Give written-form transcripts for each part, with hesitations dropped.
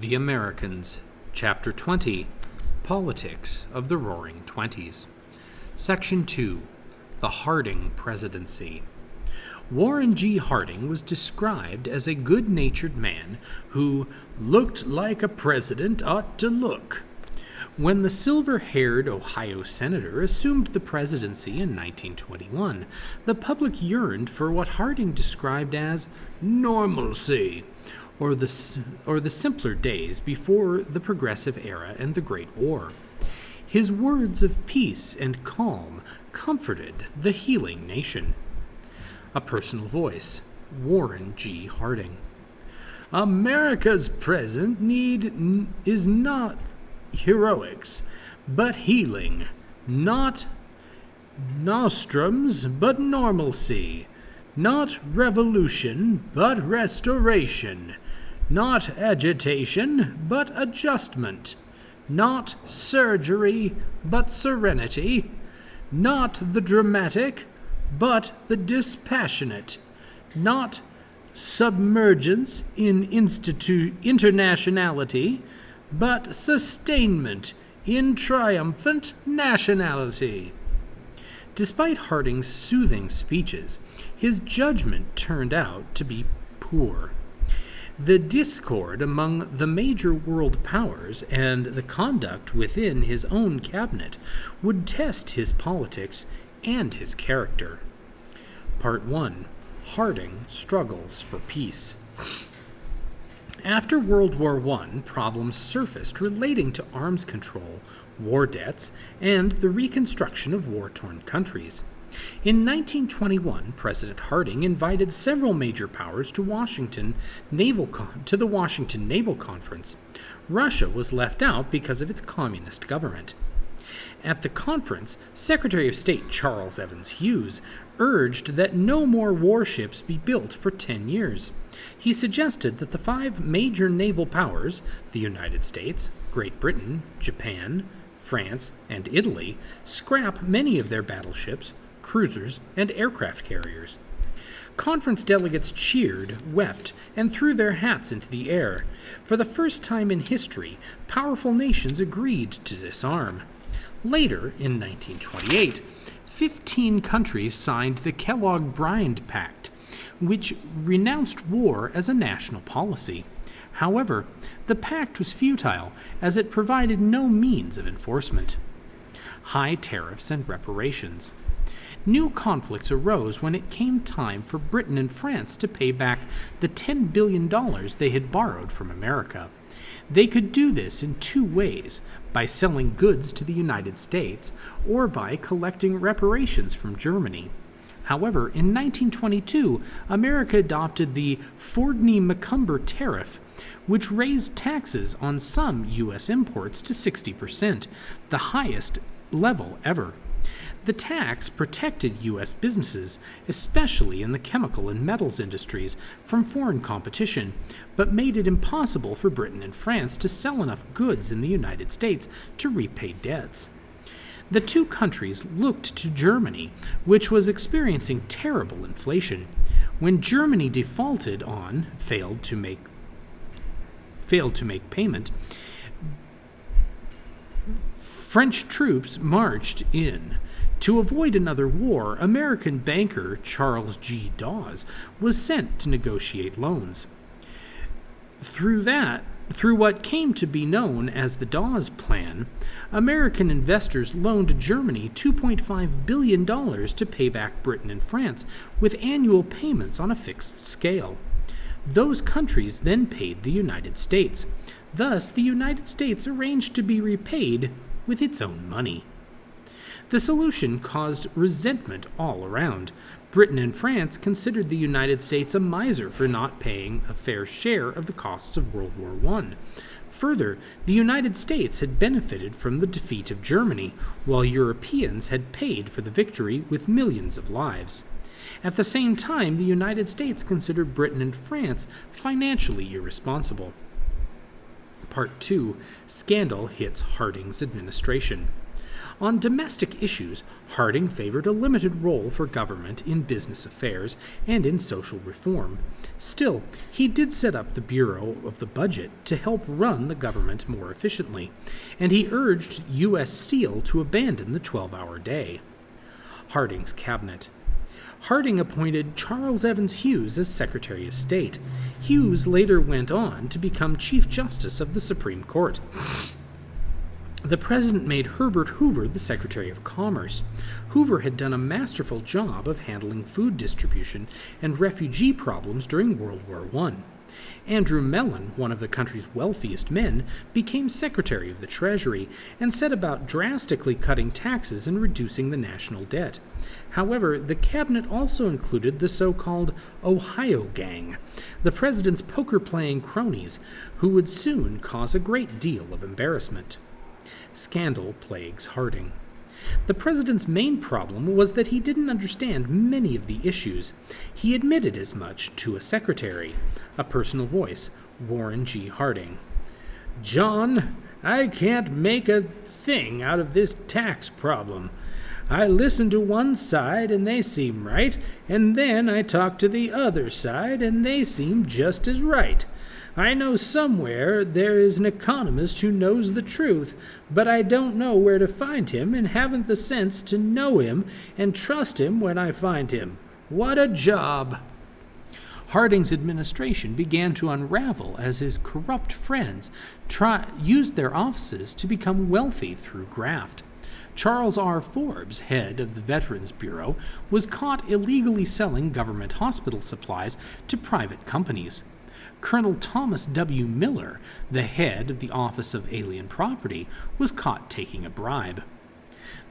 The Americans, Chapter 20, Politics of the Roaring Twenties. Section 2, The Harding Presidency. Warren G. Harding was described as a good-natured man who looked like a president ought to look. When the silver-haired Ohio senator assumed the presidency in 1921, the public yearned for what Harding described as normalcy, or the simpler days before the Progressive Era and the Great War. His words of peace and calm comforted the healing nation. A personal voice, Warren G. Harding. America's present need is not heroics, but healing, not nostrums, but normalcy, not revolution, but restoration, not agitation, but adjustment, not surgery, but serenity, not the dramatic, but the dispassionate, not submergence in internationality, but sustainment in triumphant nationality. Despite Harding's soothing speeches, his judgment turned out to be poor. The discord among the major world powers and the conduct within his own cabinet would test his politics and his character. Part 1. Harding struggles for peace. After World War I, problems surfaced relating to arms control, war debts, and the reconstruction of war-torn countries. In 1921, President Harding invited several major powers to the Washington Naval Conference. Russia was left out because of its communist government. At the conference, Secretary of State Charles Evans Hughes urged that no more warships be built for 10 years. He suggested that the 5 major naval powers, the United States, Great Britain, Japan, France, and Italy, scrap many of their battleships, cruisers, and aircraft carriers. Conference delegates cheered, wept, and threw their hats into the air. For the first time in history, powerful nations agreed to disarm. Later, in 1928, 15 countries signed the Kellogg-Briand Pact, which renounced war as a national policy. However, the pact was futile, as it provided no means of enforcement. High tariffs and reparations. New conflicts arose when it came time for Britain and France to pay back the $10 billion they had borrowed from America. They could do this in 2 ways, by selling goods to the United States or by collecting reparations from Germany. However, in 1922, America adopted the Fordney-McCumber tariff, which raised taxes on some U.S. imports to 60%, the highest level ever. The tax protected U.S. businesses, especially in the chemical and metals industries, from foreign competition, but made it impossible for Britain and France to sell enough goods in the United States to repay debts. The 2 countries looked to Germany, which was experiencing terrible inflation. When Germany failed to make payment, French troops marched in. To avoid another war, American banker Charles G. Dawes was sent to negotiate loans. Through what came to be known as the Dawes Plan, American investors loaned Germany $2.5 billion to pay back Britain and France, with annual payments on a fixed scale. Those countries then paid the United States. Thus, the United States arranged to be repaid with its own money. The solution caused resentment all around. Britain and France considered the United States a miser for not paying a fair share of the costs of World War I. Further, the United States had benefited from the defeat of Germany, while Europeans had paid for the victory with millions of lives. At the same time, the United States considered Britain and France financially irresponsible. Part 2. Scandal hits Harding's administration. On domestic issues, Harding favored a limited role for government in business affairs and in social reform. Still, he did set up the Bureau of the Budget to help run the government more efficiently, and he urged U.S. Steel to abandon the 12-hour day. Harding's cabinet. Harding appointed Charles Evans Hughes as Secretary of State. Hughes later went on to become Chief Justice of the Supreme Court. The president made Herbert Hoover the Secretary of Commerce. Hoover had done a masterful job of handling food distribution and refugee problems during World War I. Andrew Mellon, one of the country's wealthiest men, became Secretary of the Treasury and set about drastically cutting taxes and reducing the national debt. However, the cabinet also included the so-called Ohio Gang, the president's poker-playing cronies, who would soon cause a great deal of embarrassment. Scandal plagues Harding. The president's main problem was that he didn't understand many of the issues. He admitted as much to a secretary, a personal voice, Warren G. Harding. "John, I can't make a thing out of this tax problem. I listen to one side and they seem right, and then I talk to the other side and they seem just as right. I know somewhere there is an economist who knows the truth, but I don't know where to find him and haven't the sense to know him and trust him when I find him. What a job!" Harding's administration began to unravel as his corrupt friends used their offices to become wealthy through graft. Charles R. Forbes, head of the Veterans Bureau, was caught illegally selling government hospital supplies to private companies. Colonel Thomas W. Miller, the head of the Office of Alien Property, was caught taking a bribe.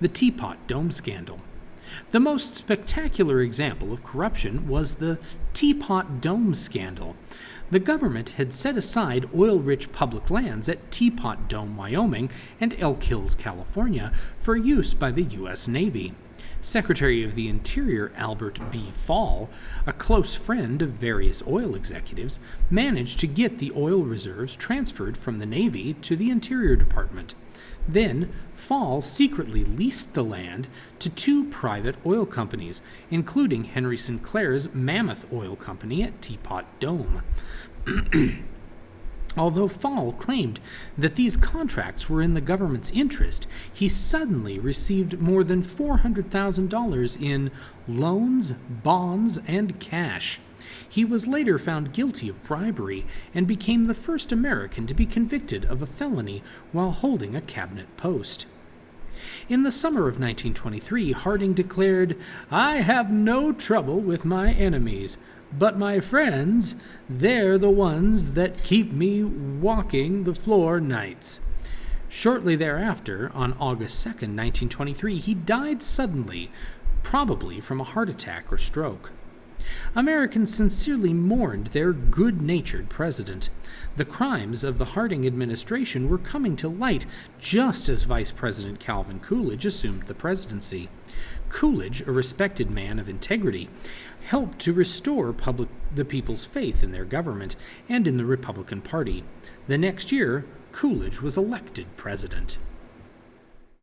The Teapot Dome Scandal. The most spectacular example of corruption was the Teapot Dome Scandal. The government had set aside oil-rich public lands at Teapot Dome, Wyoming, and Elk Hills, California, for use by the U.S. Navy. Secretary of the Interior Albert B. Fall, a close friend of various oil executives, managed to get the oil reserves transferred from the Navy to the Interior Department. Then, Fall secretly leased the land to two private oil companies, including Henry Sinclair's Mammoth Oil Company at Teapot Dome. Although Fall claimed that these contracts were in the government's interest, he suddenly received more than $400,000 in loans, bonds, and cash. He was later found guilty of bribery and became the first American to be convicted of a felony while holding a cabinet post. In the summer of 1923, Harding declared, "I have no trouble with my enemies. But my friends, they're the ones that keep me walking the floor nights." Shortly thereafter, on August 2, 1923, he died suddenly, probably from a heart attack or stroke. Americans sincerely mourned their good-natured president. The crimes of the Harding administration were coming to light just as Vice President Calvin Coolidge assumed the presidency. Coolidge, a respected man of integrity, helped to restore the people's faith in their government and in the Republican Party. The next year, Coolidge was elected president.